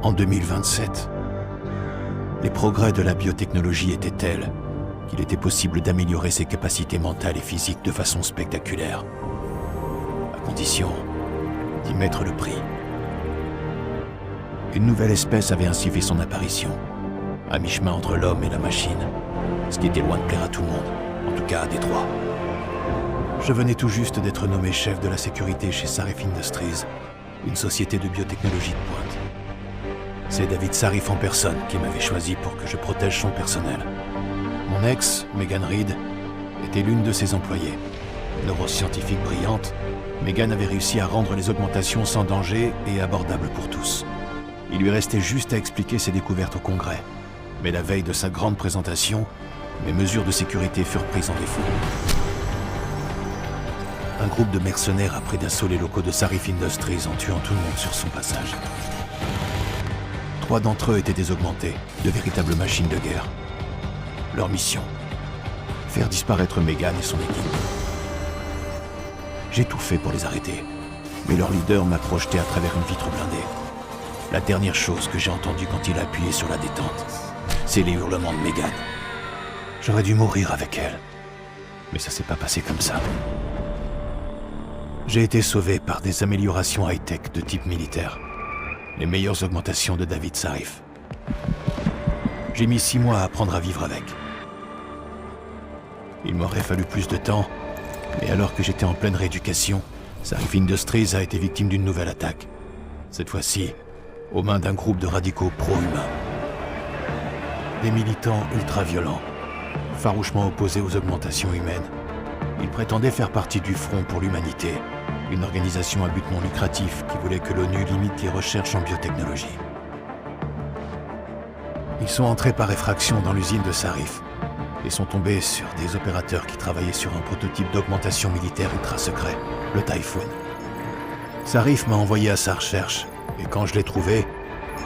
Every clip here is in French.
En 2027, les progrès de la biotechnologie étaient tels qu'il était possible d'améliorer ses capacités mentales et physiques de façon spectaculaire, à condition d'y mettre le prix. Une nouvelle espèce avait ainsi fait son apparition, à mi-chemin entre l'homme et la machine, ce qui était loin de plaire à tout le monde, en tout cas à Détroit. Je venais tout juste d'être nommé chef de la sécurité chez Sarif Industries, une société de biotechnologie de pointe. C'est David Sarif en personne qui m'avait choisi pour que je protège son personnel. Mon ex, Megan Reed, était l'une de ses employées. Neuroscientifique brillante, Megan avait réussi à rendre les augmentations sans danger et abordables pour tous. Il lui restait juste à expliquer ses découvertes au Congrès. Mais la veille de sa grande présentation, mes mesures de sécurité furent prises en défaut. Un groupe de mercenaires a pris d'assaut les locaux de Sarif Industries en tuant tout le monde sur son passage. 3 d'entre eux étaient des augmentés, de véritables machines de guerre. Leur mission, faire disparaître Megan et son équipe. J'ai tout fait pour les arrêter, mais leur leader m'a projeté à travers une vitre blindée. La dernière chose que j'ai entendue quand il a appuyé sur la détente, c'est les hurlements de Megan. J'aurais dû mourir avec elle, mais ça s'est pas passé comme ça. J'ai été sauvé par des améliorations high-tech de type militaire. Les meilleures augmentations de David Sarif. J'ai mis 6 mois à apprendre à vivre avec. Il m'aurait fallu plus de temps, mais alors que j'étais en pleine rééducation, Sarif Industries a été victime d'une nouvelle attaque. Cette fois-ci, aux mains d'un groupe de radicaux pro-humains. Des militants ultra-violents, farouchement opposés aux augmentations humaines. Ils prétendaient faire partie du Front pour l'Humanité, une organisation à but non lucratif qui voulait que l'ONU limite les recherches en biotechnologie. Ils sont entrés par effraction dans l'usine de Sarif et sont tombés sur des opérateurs qui travaillaient sur un prototype d'augmentation militaire ultra secret, le Typhoon. Sarif m'a envoyé à sa recherche et quand je l'ai trouvé,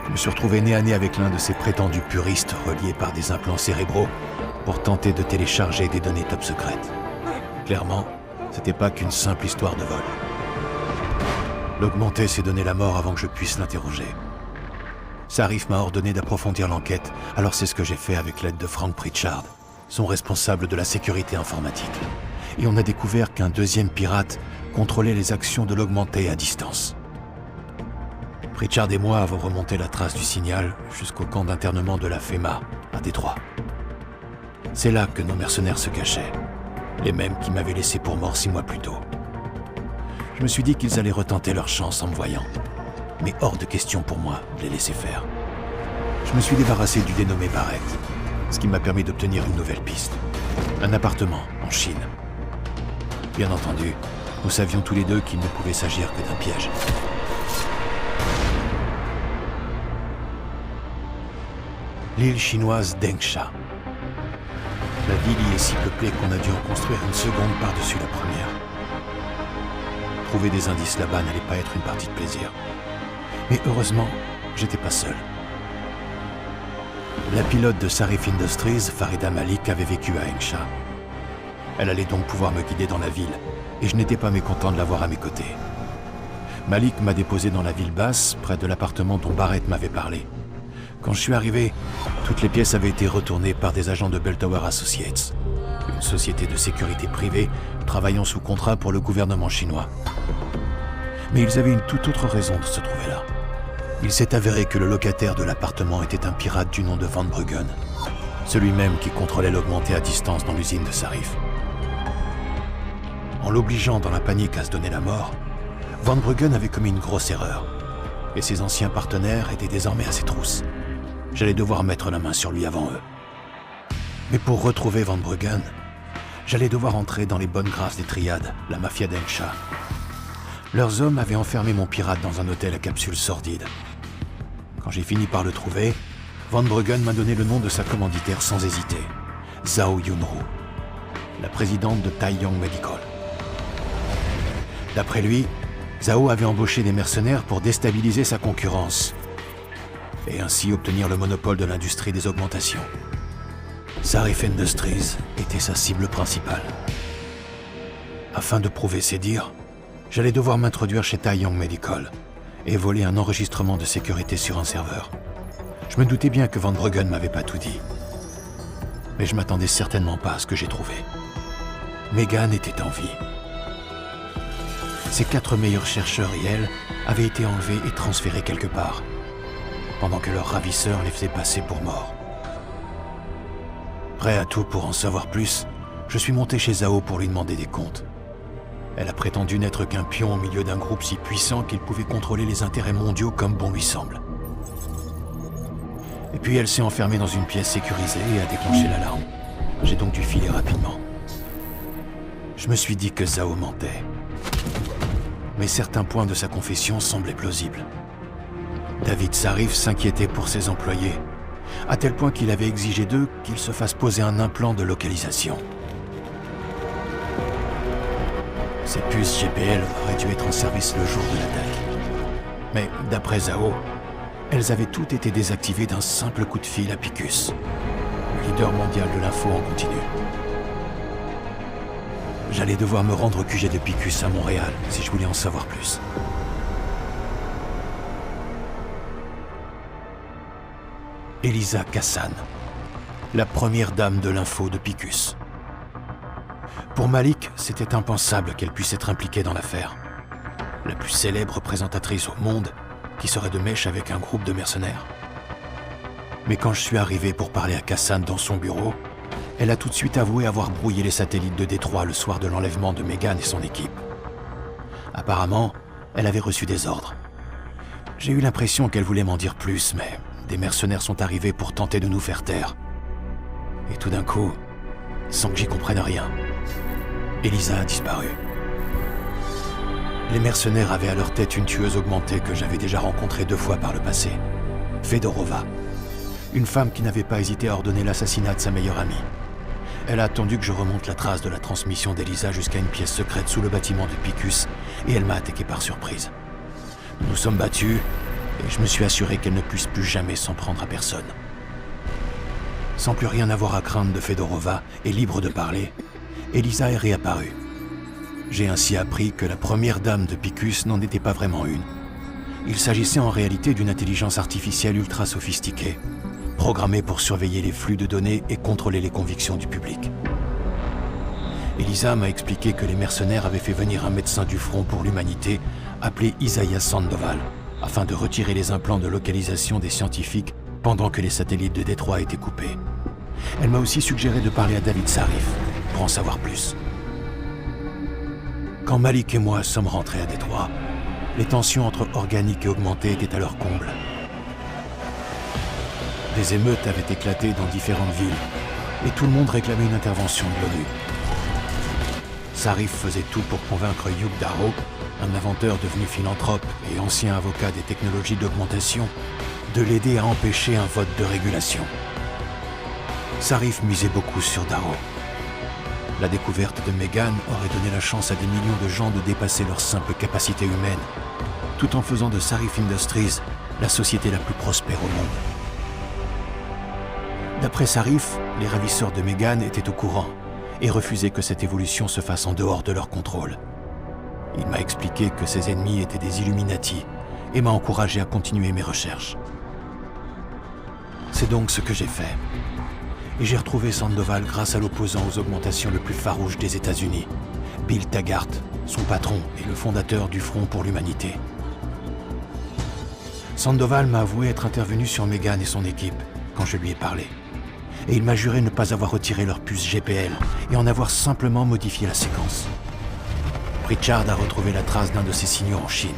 je me suis retrouvé nez à nez avec l'un de ces prétendus puristes reliés par des implants cérébraux pour tenter de télécharger des données top secrètes. Clairement, c'était pas qu'une simple histoire de vol. L'augmenté s'est donné la mort avant que je puisse l'interroger. Sarif m'a ordonné d'approfondir l'enquête, alors c'est ce que j'ai fait avec l'aide de Frank Pritchard, son responsable de la sécurité informatique. Et on a découvert qu'un deuxième pirate contrôlait les actions de l'augmenté à distance. Pritchard et moi avons remonté la trace du signal jusqu'au camp d'internement de la FEMA, à Détroit. C'est là que nos mercenaires se cachaient, les mêmes qui m'avaient laissé pour mort 6 mois plus tôt. Je me suis dit qu'ils allaient retenter leur chance en me voyant, mais hors de question pour moi de les laisser faire. Je me suis débarrassé du dénommé Barrett, ce qui m'a permis d'obtenir une nouvelle piste. Un appartement en Chine. Bien entendu, nous savions tous les deux qu'il ne pouvait s'agir que d'un piège. L'île chinoise d'Engsha. La ville y est si peuplée qu'on a dû en construire une seconde par-dessus la première. Trouver des indices là-bas n'allait pas être une partie de plaisir. Mais heureusement, j'étais pas seul. La pilote de Sarif Industries, Farida Malik, avait vécu à Engsha. Elle allait donc pouvoir me guider dans la ville, et je n'étais pas mécontent de l'avoir à mes côtés. Malik m'a déposé dans la ville basse, près de l'appartement dont Barrett m'avait parlé. Quand je suis arrivé, toutes les pièces avaient été retournées par des agents de Belltower Associates, une société de sécurité privée travaillant sous contrat pour le gouvernement chinois. Mais ils avaient une toute autre raison de se trouver là. Il s'est avéré que le locataire de l'appartement était un pirate du nom de Van Bruggen, celui même qui contrôlait l'augmenté à distance dans l'usine de Sarif. En l'obligeant dans la panique à se donner la mort, Van Bruggen avait commis une grosse erreur, et ses anciens partenaires étaient désormais à ses trousses. J'allais devoir mettre la main sur lui avant eux. Mais pour retrouver Van Bruggen, j'allais devoir entrer dans les bonnes grâces des triades, la mafia d'Engsha. Leurs hommes avaient enfermé mon pirate dans un hôtel à capsule sordide. Quand j'ai fini par le trouver, Van Bruggen m'a donné le nom de sa commanditaire sans hésiter, Zhao Yunru, la présidente de Taiyang Medical. D'après lui, Zhao avait embauché des mercenaires pour déstabiliser sa concurrence et ainsi obtenir le monopole de l'industrie des augmentations. Sarif Industries était sa cible principale. Afin de prouver ses dires, j'allais devoir m'introduire chez Taiyang Medical et volé un enregistrement de sécurité sur un serveur. Je me doutais bien que Van Bruggen m'avait pas tout dit. Mais je m'attendais certainement pas à ce que j'ai trouvé. Megan était en vie. Ses 4 meilleurs chercheurs et elle avaient été enlevés et transférés quelque part, pendant que leur ravisseur les faisait passer pour morts. Prêt à tout pour en savoir plus, je suis monté chez Zhao pour lui demander des comptes. Elle a prétendu n'être qu'un pion au milieu d'un groupe si puissant qu'il pouvait contrôler les intérêts mondiaux comme bon lui semble. Et puis elle s'est enfermée dans une pièce sécurisée et a déclenché l'alarme. J'ai donc dû filer rapidement. Je me suis dit que Zhao mentait. Mais certains points de sa confession semblaient plausibles. David Sarif s'inquiétait pour ses employés, à tel point qu'il avait exigé d'eux qu'ils se fassent poser un implant de localisation. Ces puces GPL auraient dû être en service le jour de l'attaque. Mais d'après Zhao, elles avaient toutes été désactivées d'un simple coup de fil à Picus, le leader mondial de l'info en continu. J'allais devoir me rendre au QG de Picus à Montréal si je voulais en savoir plus. Elisa Kassan, la première dame de l'info de Picus. Pour Malik, c'était impensable qu'elle puisse être impliquée dans l'affaire. La plus célèbre présentatrice au monde qui serait de mèche avec un groupe de mercenaires. Mais quand je suis arrivé pour parler à Kassan dans son bureau, elle a tout de suite avoué avoir brouillé les satellites de Détroit le soir de l'enlèvement de Megan et son équipe. Apparemment, elle avait reçu des ordres. J'ai eu l'impression qu'elle voulait m'en dire plus, mais des mercenaires sont arrivés pour tenter de nous faire taire. Et tout d'un coup, sans que j'y comprenne rien, Elisa a disparu. Les mercenaires avaient à leur tête une tueuse augmentée que j'avais déjà rencontrée 2 fois par le passé, Fedorova, une femme qui n'avait pas hésité à ordonner l'assassinat de sa meilleure amie. Elle a attendu que je remonte la trace de la transmission d'Elisa jusqu'à une pièce secrète sous le bâtiment de Picus, et elle m'a attaqué par surprise. Nous nous sommes battus, et je me suis assuré qu'elle ne puisse plus jamais s'en prendre à personne. Sans plus rien avoir à craindre de Fedorova et libre de parler, Elisa est réapparue. J'ai ainsi appris que la première dame de Picus n'en était pas vraiment une. Il s'agissait en réalité d'une intelligence artificielle ultra sophistiquée, programmée pour surveiller les flux de données et contrôler les convictions du public. Elisa m'a expliqué que les mercenaires avaient fait venir un médecin du Front pour l'Humanité appelé Isaiah Sandoval, afin de retirer les implants de localisation des scientifiques pendant que les satellites de Détroit étaient coupés. Elle m'a aussi suggéré de parler à David Sarif pour en savoir plus. Quand Malik et moi sommes rentrés à Détroit, les tensions entre organiques et augmentés étaient à leur comble. Des émeutes avaient éclaté dans différentes villes et tout le monde réclamait une intervention de l'ONU. Sarif faisait tout pour convaincre Hugh Darrow, un inventeur devenu philanthrope et ancien avocat des technologies d'augmentation, de l'aider à empêcher un vote de régulation. Sarif misait beaucoup sur Darrow. La découverte de Megan aurait donné la chance à des millions de gens de dépasser leur simple capacité humaine, tout en faisant de Sarif Industries la société la plus prospère au monde. D'après Sarif, les ravisseurs de Megan étaient au courant et refusaient que cette évolution se fasse en dehors de leur contrôle. Il m'a expliqué que ses ennemis étaient des Illuminati et m'a encouragé à continuer mes recherches. C'est donc ce que j'ai fait. Et j'ai retrouvé Sandoval grâce à l'opposant aux augmentations le plus farouche des États-Unis, Bill Taggart, son patron et le fondateur du Front pour l'Humanité. Sandoval m'a avoué être intervenu sur Megan et son équipe quand je lui ai parlé. Et il m'a juré ne pas avoir retiré leur puce GPL et en avoir simplement modifié la séquence. Pritchard a retrouvé la trace d'un de ses signaux en Chine,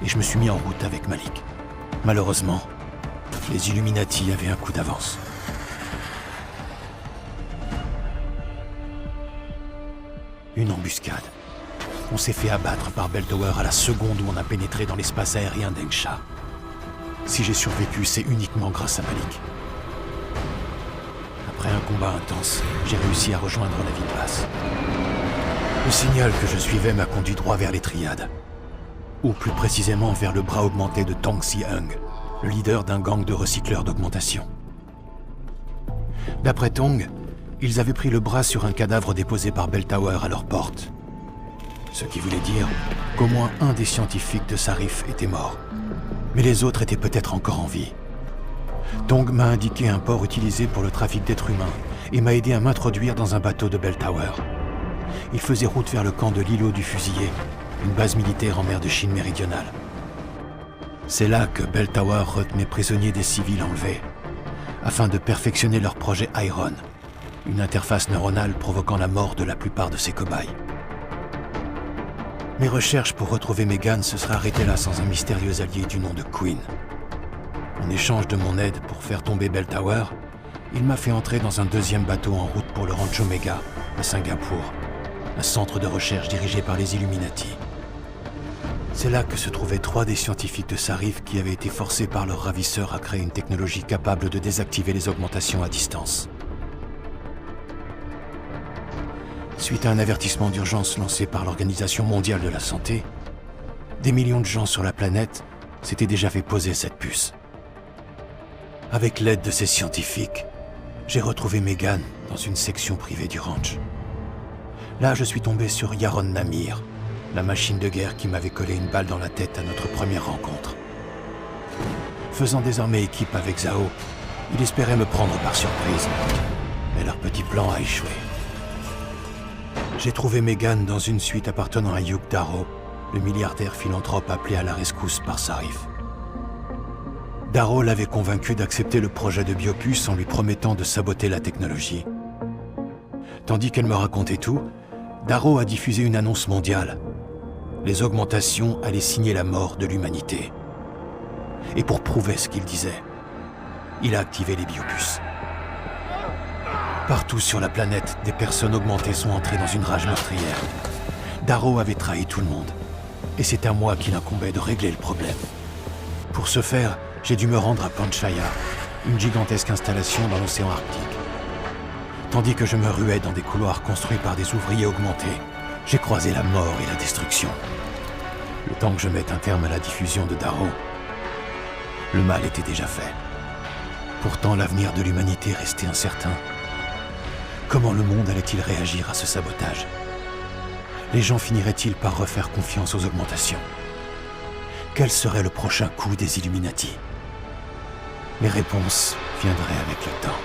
et je me suis mis en route avec Malik. Malheureusement, les Illuminati avaient un coup d'avance. Une embuscade. On s'est fait abattre par Beltower à la seconde où on a pénétré dans l'espace aérien d'Ensha. Si j'ai survécu, c'est uniquement grâce à Malik. Après un combat intense, j'ai réussi à rejoindre la ville basse. Le signal que je suivais m'a conduit droit vers les triades. Ou plus précisément vers le bras augmenté de Tong Si-Hung, le leader d'un gang de recycleurs d'augmentation. D'après Tong, ils avaient pris le bras sur un cadavre déposé par Beltower à leur porte. Ce qui voulait dire qu'au moins un des scientifiques de Sarif était mort. Mais les autres étaient peut-être encore en vie. Tong m'a indiqué un port utilisé pour le trafic d'êtres humains et m'a aidé à m'introduire dans un bateau de Bell Tower. Il faisait route vers le camp de l'îlot du Fusillé, une base militaire en mer de Chine méridionale. C'est là que Bell Tower retenait prisonniers des civils enlevés, afin de perfectionner leur projet Iron, une interface neuronale provoquant la mort de la plupart de ses cobayes. Mes recherches pour retrouver Megan se seraient arrêtées là sans un mystérieux allié du nom de Queen. En échange de mon aide pour faire tomber Bell Tower, il m'a fait entrer dans un deuxième bateau en route pour le Rancho Omega, à Singapour, un centre de recherche dirigé par les Illuminati. C'est là que se trouvaient 3 des scientifiques de Sarif qui avaient été forcés par leurs ravisseurs à créer une technologie capable de désactiver les augmentations à distance. Suite à un avertissement d'urgence lancé par l'Organisation mondiale de la santé, des millions de gens sur la planète s'étaient déjà fait poser cette puce. Avec l'aide de ces scientifiques, j'ai retrouvé Megan dans une section privée du ranch. Là, je suis tombé sur Yaron Namir, la machine de guerre qui m'avait collé une balle dans la tête à notre première rencontre. Faisant désormais équipe avec Zhao, il espérait me prendre par surprise, mais leur petit plan a échoué. J'ai trouvé Megan dans une suite appartenant à Hugh Darrow, le milliardaire philanthrope appelé à la rescousse par Sarif. Darrow l'avait convaincu d'accepter le projet de Biopuce en lui promettant de saboter la technologie. Tandis qu'elle me racontait tout, Darrow a diffusé une annonce mondiale. Les augmentations allaient signer la mort de l'humanité. Et pour prouver ce qu'il disait, il a activé les biopuces. Partout sur la planète, des personnes augmentées sont entrées dans une rage meurtrière. Darrow avait trahi tout le monde. Et c'est à moi qu'il incombait de régler le problème. Pour ce faire, j'ai dû me rendre à Panchaya, une gigantesque installation dans l'océan Arctique. Tandis que je me ruais dans des couloirs construits par des ouvriers augmentés, j'ai croisé la mort et la destruction. Le temps que je mette un terme à la diffusion de Darrow, le mal était déjà fait. Pourtant, l'avenir de l'humanité restait incertain. Comment le monde allait-il réagir à ce sabotage? Les gens finiraient-ils par refaire confiance aux augmentations? Quel serait le prochain coup des Illuminati? Les réponses viendraient avec le temps.